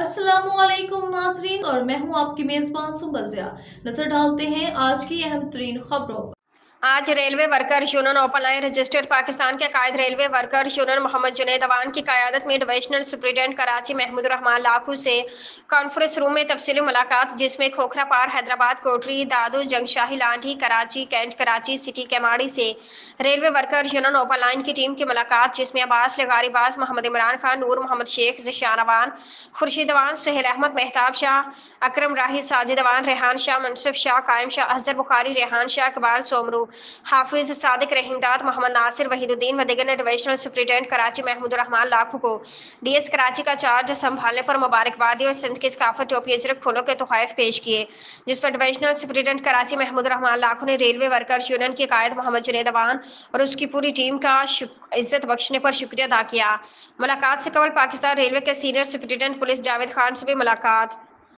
अस्सलामु अलैकुम नाज़रीन और मैं हूं आपकी मेज़बान सुंबल ज़िया। नजर डालते हैं आज की अहम तरीन खबरों पर। आज railway worker union open line registered Pakistan के कायद railway worker union Mohammad Junaid Awan की क़यादत में डिविजनल सुप्रिटेंडेंट कराची महमूद रहमान लाखू से कॉन्फ्रेंस रूम में तफसीली मुलाकात, जिसमें खोखरा पार, हैदराबाद, कोटरी, दादू, जंगशाही, लाठी, कराची कैंट, कराची सिटी, केमाड़ी से railway worker union open line की टीम की मुलाकात, जिसमें अब्बास लगारी बाज, मोहम्मद इमरान खान, नूर मोहम्मद शेख, ज़िशान अवान, खुर्शीद अवान, सुहेल अहमद, मेहताब शाह, अकरम राही, साजिद अवान, रेहान शाह, मनसुफ शाह, कायम शाह, अजहर बुखारी, रेहान शाह, इकबाल सोमरू, हाफिज सादिक, रहीमदाद, मोहम्मद नासिर, वहीदुद्दीन व दिगर ने डिविजनल सुप्रिटेंडेंट कराची महमूद रहमान लाखू को डीएस कराची का चार्ज संभालने पर मुबारकबादी और सिंध की सकाफत टोपी अजरक फूलों के तोहफे पेश किए, जिस पर डिविजनल सुप्रिटेंडेंट कराची महमूद रहमान लाखू ने रेलवे वर्कर्स यूनियन के कायद मोहम्मद जुनैद अवान और उसकी पूरी टीम का इज्जत बख्शने पर शुक्रिया अदा किया। मुलाकात से कबल पाकिस्तान रेलवे के senior superintendent police Javed Khan से भी मुलाकात।